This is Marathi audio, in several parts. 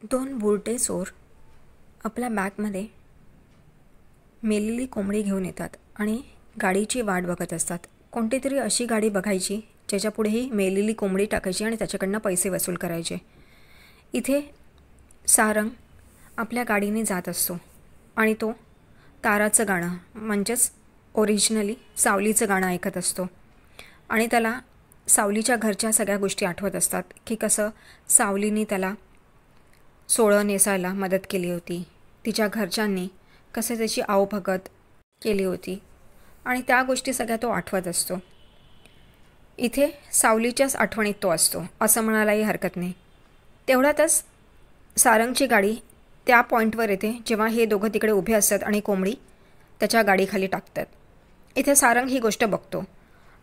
दोन बुरटे चोर आपल्या बॅगमध्ये मेलेली कोंबडी घेऊन येतात आणि गाडीची वाट बघत असतात. कोणती तरी अशी गाडी बघायची ज्याच्यापुढे ही मेलेली कोंबडी टाकायची आणि त्याच्याकडनं पैसे वसूल करायचे. इथे सारंग आपल्या गाडीने जात असतो आणि तो ताराचं गाणं म्हणजेच ओरिजिनली सावलीचं गाणं ऐकत असतो आणि त्याला सावलीच्या घरच्या सगळ्या गोष्टी आठवत असतात की कसं सावलीने त्याला सोळं नेसायला मदत केली होती, तिच्या घरच्यांनी कसं त्याची आवभगत केली होती आणि त्या गोष्टी सगळ्या तो आठवत असतो. इथे सावलीच्याच आठवणीत तो असतो असं म्हणायलाही हरकत नाही. तेवढ्यातच सारंगची गाडी त्या पॉईंटवर येते जेव्हा हे दोघं तिकडे उभे असतात आणि कोंबडी त्याच्या गाडीखाली टाकतात. इथे सारंग ही गोष्ट बघतो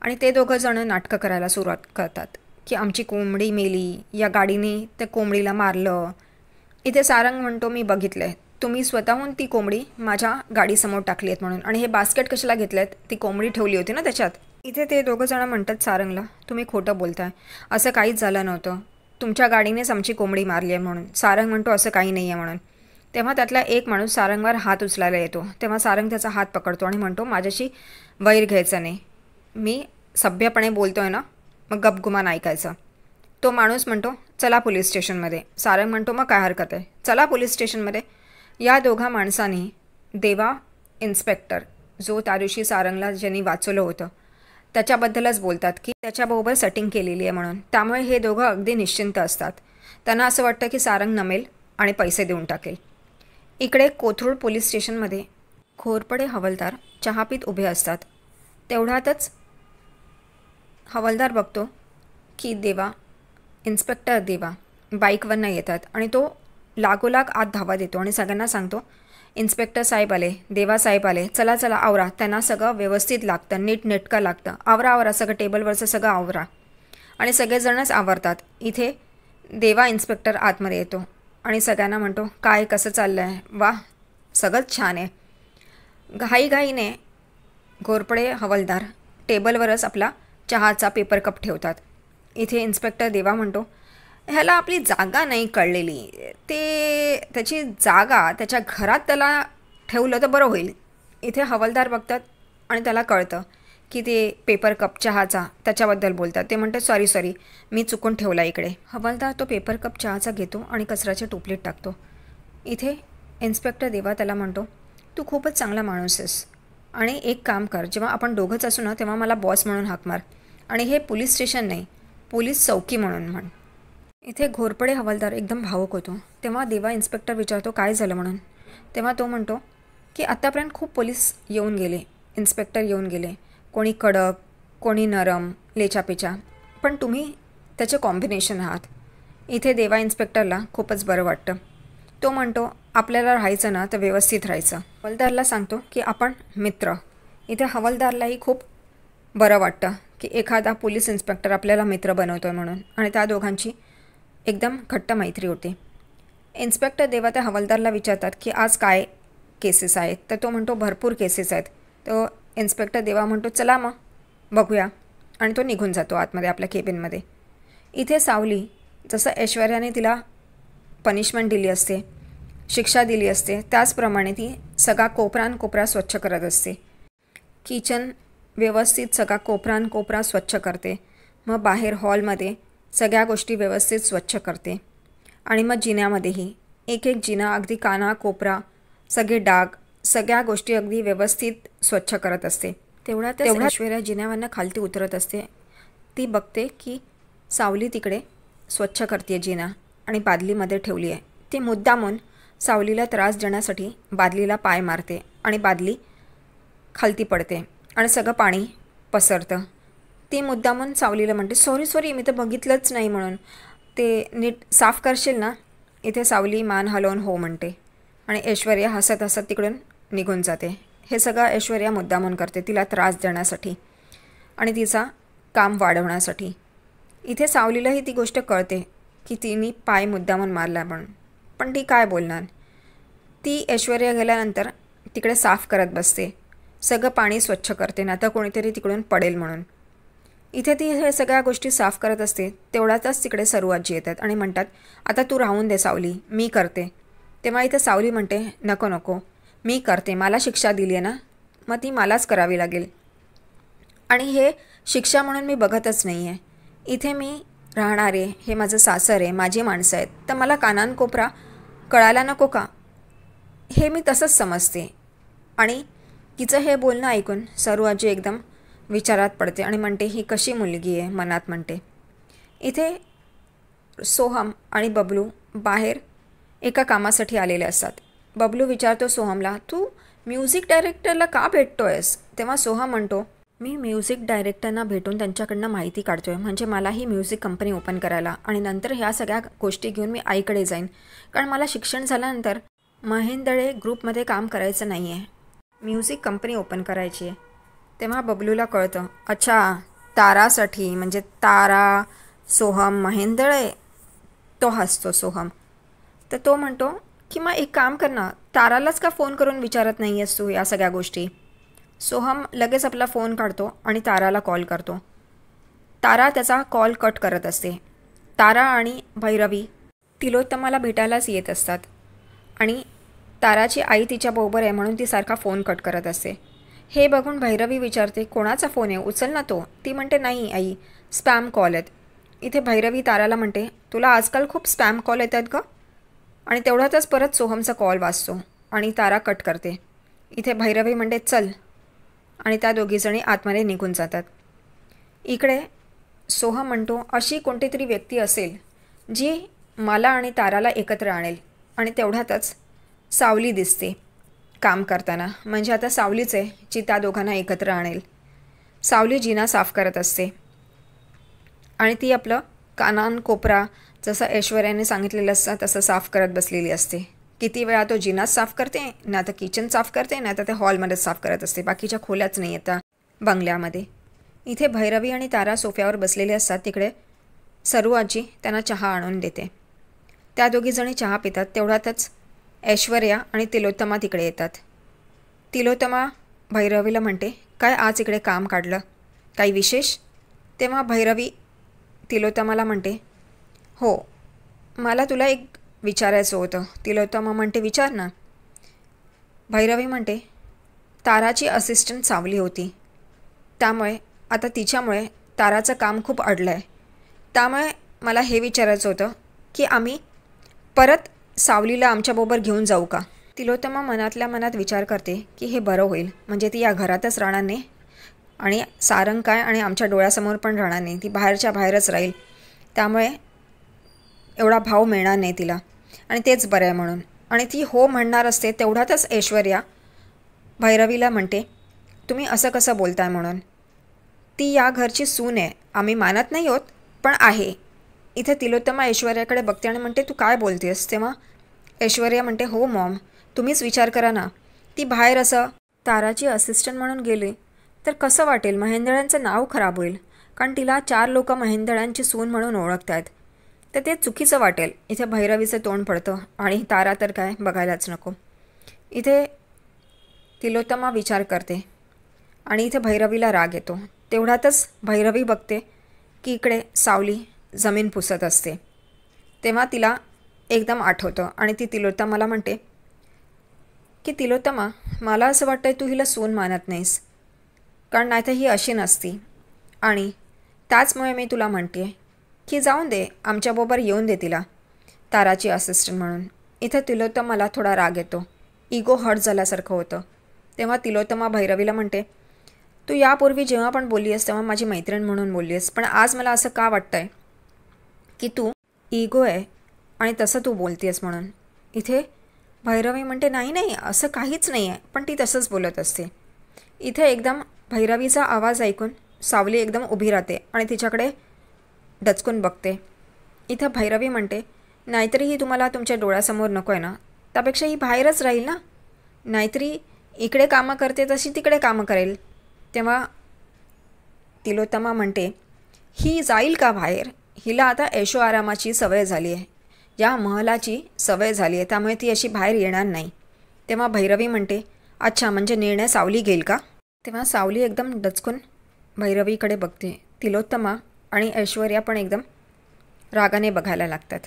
आणि ते दोघं जणं नाटकं करायला सुरुवात करतात की आमची कोंबडी मेली, या गाडीने त्या कोंबडीला मारलं. इथे सारंग म्हणतो मी बघितलं आहे, तुम्ही स्वतःहून ती कोंबडी माझ्या गाडीसमोर टाकली आहेत म्हणून, आणि हे बास्केट कशाला घेतलं आहेत, ती कोंबडी ठेवली होती ना त्याच्यात. इथे ते दोघं जणं म्हणतात सारंगला, तुम्ही खोटं बोलताय, असं काहीच झालं नव्हतं, तुमच्या गाडीनेच आमची कोंबडी मारली आहे म्हणून. सारंग म्हणतो असं काही नाही आहे म्हणून. तेव्हा त्यातला एक माणूस सारंगवर हात उचलायला येतो. तेव्हा सारंग त्याचा हात पकडतो आणि म्हणतो माझ्याशी वैर घ्यायचं नाही, मी सभ्यपणे बोलतो आहे ना, मग गपगुमान ऐकायचं. तो माणूस म्हणतो चला पोलीस स्टेशनमध्ये. सारंग म्हणतो मग काय हरकत आहे, चला पोलीस स्टेशनमध्ये. या दोघा माणसांनी देवा इन्स्पेक्टर जो त्या दिवशी सारंगला ज्यांनी वाचवलं होतं त्याच्याबद्दलच बोलतात की त्याच्याबरोबर सेटिंग केलेली आहे म्हणून. त्यामुळे हे दोघं अगदी निश्चिंत असतात. त्यांना असं वाटतं की सारंग नमेल आणि पैसे देऊन टाकेल. इकडे कोथरूड पोलीस स्टेशनमध्ये घोरपडे हवालदार चहा पीत उभे असतात. तेवढ्यातच हवालदार बघतो की देवा इन्स्पेक्टर देवा बाईकवरनं येतात आणि तो लागोलाग आत धावा देतो आणि सगळ्यांना सांगतो इन्स्पेक्टर साहेब आले, देवा साहेब आले, चला चला आवरा. त्यांना सगळं व्यवस्थित लागतं, नीट नेटकं लागतं, आवरा आवरा, सगळं टेबलवरचं सगळं आवरा. आणि सगळेजणच आवरतात. इथे देवा इन्स्पेक्टर आतमध्ये येतो आणि सगळ्यांना म्हणतो काय कसं चाललं आहे, वा सगळंच छान आहे. घाईघाईने घोरपडे हवालदार टेबलवरच आपला चहाचा पेपर कप ठेवतात. इथे इन्स्पेक्टर देवा म्हणतो ह्याला आपली जागा नाही कळलेली, ते त्याची जागा त्याच्या घरात त्याला ठेवलं तर बरं होईल. इथे हवालदार बघतात आणि त्याला कळतं की ते पेपर कप चहाचा त्याच्याबद्दल बोलतात. ते म्हणतात सॉरी मी चुकून ठेवला इकडे. हवालदार तो पेपर कप चहाचा घेतो आणि कचऱ्याच्या टोपलीत टाकतो. इथे इन्स्पेक्टर देवा त्याला म्हणतो तू खूपच चांगला माणूस आहेस आणि एक काम कर, जेव्हा आपण दोघंच असू ना तेव्हा मला बॉस म्हणून हाक मार आणि हे पोलीस स्टेशन नाही पोलीस चौकी म्हणून म्हण. इथे घोरपडे हवालदार एकदम भावूक होतो. तेव्हा देवा इन्स्पेक्टर विचारतो काय झालं म्हणून. तेव्हा तो म्हणतो की आत्तापर्यंत खूप पोलीस येऊन गेले, इन्स्पेक्टर येऊन गेले, कोणी कडक कोणी नरम लेचापेचा, पण तुम्ही त्याचे कॉम्बिनेशन आहात. इथे देवा इन्स्पेक्टरला खूपच बरं वाटतं. तो म्हणतो आपल्याला राहायचं ना तर व्यवस्थित राहायचं. हवालदारला सांगतो की आपण मित्र. इथे हवालदारलाही खूप बरं वाटतं की एखादा पोलीस इन्स्पेक्टर आपल्याला मित्र बनवतो आहे म्हणून, आणि त्या दोघांची एकदम घट्ट मैत्री होते. इन्स्पेक्टर देवा त्या हवालदारला विचारतात की आज काय केसेस आहेत, तर तो म्हणतो भरपूर केसेस आहेत. तो इन्स्पेक्टर देवा म्हणतो चला मग बघूया, आणि तो निघून जातो आतमध्ये आपल्या केबिनमध्ये. इथे सावली जसं ऐश्वर्याने तिला पनिशमेंट दिली असते, शिक्षा दिली असते, त्याचप्रमाणे ती सगळा कोपरा स्वच्छ करत असते. किचन व्यवस्थित सगळा कोपरा स्वच्छ करते. मग बाहेर हॉलमध्ये सगळ्या गोष्टी व्यवस्थित स्वच्छ करते आणि मग जिन्यामध्येही एक एक जिना अगदी काना कोपरा सगळे डाग सगळ्या गोष्टी अगदी व्यवस्थित स्वच्छ करत असते. तेवढ्यात ऐश्वर्या जिन्यावरनं खालती उतरत असते. ती बघते की सावली तिकडे स्वच्छ करते जिना आणि बादलीमध्ये ठेवली आहे. ती मुद्दामून सावलीला त्रास देण्यासाठी बादलीला पाय मारते आणि बादली खालती पडते आणि सगळं पाणी पसरतं. ती मुद्दामून सावलीला म्हणते सॉरी मी तर बघितलंच नाही म्हणून, ते नीट साफ करशील ना. इथे सावली मान हलवून हो म्हणते आणि ऐश्वर्या हसत हसत तिकडून निघून जाते. हे सगळं ऐश्वर्या मुद्दामून करते तिला त्रास देण्यासाठी आणि तिचा काम वाढवण्यासाठी. इथे सावलीलाही ती गोष्ट कळते की तिने पाय मुद्दामून मारला म्हणून, पण ती काय बोलणार. ती ऐश्वर्या गेल्यानंतर तिकडे साफ करत बसते, सगळं पाणी स्वच्छ करते ना तर कोणीतरी तिकडून पडेल म्हणून. इथे ती हे सगळ्या गोष्टी साफ करत असते तेवढ्यातच तिकडे सरू आजी येतात आणि म्हणतात, आता तू राहून दे सावली, मी करते. तेव्हा इथे सावली म्हणते, नको नको, मी करते, मला शिक्षा दिली आहे ना, मग ती मलाच करावी लागेल. आणि हे शिक्षा म्हणून मी बघतच नाही आहे. इथे मी राहणारे, हे माझं सासर आहे, माझी माणसं आहेत, तर मला कानानकोपरा कळायला नको का, हे मी तसंच समजते. आणि तिचं हे बोलणं ऐकून सरू आजी एकदम विचारात पडते आणि म्हणते, ही कशी मुलगी आहे, मनात म्हणते. इथे सोहम आणि बबलू बाहेर एका कामासाठी आलेले असतात. बबलू विचारतो सोहमला, तू म्युझिक डायरेक्टरला का भेटतोयस? तेव्हा सोहम म्हणतो, मी म्युझिक डायरेक्टरना भेटून त्यांच्याकडनं माहिती काढतो आहे, म्हणजे मला ही म्युझिक कंपनी ओपन करायला आणि नंतर ह्या सगळ्या गोष्टी घेऊन मी आईकडे जाईन, कारण मला शिक्षण झाल्यानंतर महेंदळे ग्रुपमध्ये काम करायचं नाही आहे, म्युझिक कंपनी ओपन करायची आहे. तेव्हा बबलूला कळतं, अच्छा, तारासाठी, म्हणजे तारा, सोहम, महेंदळे. तो हसतो सोहम. तर तो म्हणतो की मग एक काम कर ना, तारालाच का फोन करून विचारत नाही आहेस तू या सगळ्या गोष्टी? सोहम लगेच आपला फोन काढतो आणि ताराला कॉल करतो. तारा त्याचा कॉल कट करत असते. तारा आणि भैरवी तिलोत्तमाला भेटायलाच येत असतात आणि ताराची आई तिच्याबरोबर आहे म्हणून ती सारखा फोन कट करत असते. हे बघून भैरवी विचारते, कोणाचा फोन आहे, उचल ना तो. ती म्हणते, नाही आई, स्पॅम कॉल आहेत. इथे भैरवी ताराला म्हणते, तुला आजकाल खूप स्पॅम कॉल येतात का? आणि तेवढ्यातच परत सोहमचा कॉल वाजतो आणि तारा कट करते. इथे भैरवी म्हणते, चल, आणि त्या दोघीजणी आतमध्ये निघून जातात. इकडे सोहम म्हणतो, अशी कोणती तरी व्यक्ती असेल जी मला आणि ताराला एकत्र आणेल. आणि तेवढ्यातच सावली दिसते काम करताना, म्हणजे आता सावलीच आहे जी त्या दोघांना एकत्र आणेल. सावली जिना साफ करत असते आणि ती आपलं कानान कोपरा जसं ऐश्वर्याने सांगितलेलं असतं तसं साफ करत बसलेली असते. किती वेळा तो जिनाच साफ करते, ना तर किचन साफ करते, ना तर ते हॉलमध्येच साफ करत असते, बाकीच्या खोल्याच नाही येतात बंगल्यामध्ये. इथे भैरवी आणि तारा सोफ्यावर बसलेले असतात. तिकडे सरू आजी त्यांना चहा आणून देते. त्या दोघीजणी चहा पितात. तेवढ्यातच ऐश्वर्या आणि तिलोत्तमा तिकडे येतात. तिलोत्तमा भैरवीला म्हणते, काय आज इकडे काम काढलं, काही विशेष? तेव्हा भैरवी तिलोत्तमाला म्हणते, हो, मला तुला एक विचारायचं होतं. तिलोत्तमा म्हणते, विचार ना. भैरवी म्हणते, ताराची असिस्टंट सावली होती, त्यामुळे आता तिच्यामुळे ताराचं काम खूप अडलं आहे. त्यामुळे मला हे विचारायचं होतं की आम्ही परत सावलीला आमच्याबरोबर घेऊन जाऊ का? तिलोत्तमा मनातल्या मनात विचार करते की हे बरं होईल, म्हणजे ती या घरातच राहणार नाही आणि सारंग काय आणि आमच्या डोळ्यासमोर पण राहणार नाही, ती बाहेरच्या बाहेरच राहील, त्यामुळे एवढा भाव मिळणार नाही तिला, आणि तेच बरं आहे म्हणून. आणि ती हो म्हणणार असते. तेवढ्यातच ऐश्वर्या भैरवीला म्हणते, तुम्ही असं कसं बोलताय म्हणून, ती या घरची सून आहे, आम्ही मानत नाही आहोत पण आहे. इथे तिलोत्तमा ऐश्वर्याकडे बघते आणि म्हणते, तू काय बोलतेस? तेव्हा ऐश्वर्या म्हणते, हो मॉम, तुम्हीच विचार करा ना, ती बाहेर असं ताराची असिस्टंट म्हणून गेली तर कसं वाटेल, महेंदळ्यांचं नाव खराब होईल, कारण तिला 4 लोक महेंदळ्यांची सून म्हणून ओळखत आहेत, तर ते चुकीचं वाटेल. इथे भैरवीचं तोंड पडतं आणि तारा तर काय बघायलाच नको. इथे तिलोत्तमा विचार करते आणि इथे भैरवीला राग येतो. तेवढ्यातच भैरवी बघते की इकडे सावली जमीन पुसत असते. तेव्हा तिला एकदम आठवतं आणि ती तिलोत्तमाला म्हणते की तिलोत्तमा, मला असं वाटतं तू हिला सून मानत नाहीस, कारण नाही तर ही अशी नसती, आणि त्याचमुळे मी तुला म्हणते की जाऊन दे, आमच्याबरोबर येऊन दे तिला ताराची असिस्टंट म्हणून. इथं तिलोत्तमाला थोडा राग येतो, इगो हर्ट झाल्यासारखं होतं. तेव्हा तिलोत्तमा भैरवीला म्हणते, तू यापूर्वी जेव्हा पण बोलली आहेस तेव्हा माझी मैत्रीण म्हणून बोलली आहेस, पण आज मला असं का वाटतं आहे की तू इगो आहे आणि तसं तू बोलते आहेस म्हणून. इथे भैरवी म्हणते, नाही नाही, असं काहीच नाही आहे, पण ती तसंच बोलत असते. इथे एकदम भैरवीचा आवाज ऐकून सावली एकदम उभी राहते आणि तिच्याकडे डचकून बघते. इथं भैरवी म्हणते, नाहीतरी ही तुम्हाला तुमच्या डोळ्यासमोर नको आहे ना, त्यापेक्षा ही बाहेरच राहील ना, नाहीतरी इकडे कामं करते तशी तिकडे कामं करेल. तेव्हा तिलोत्तमा म्हणते, ही जाईल का बाहेर? हिला आता ऐशो आरामाची सवय झाली आहे, या महलाची सवय झाली आहे, त्यामुळे ती अशी बाहेर येणार नाही. तेव्हा भैरवी म्हणते, अच्छा, म्हणजे निर्णय सावली घेईल का? तेव्हा सावली एकदम डचकून भैरवीकडे बघते. तिलोत्तमा आणि ऐश्वर्या पण एकदम रागाने बघायला लागतात.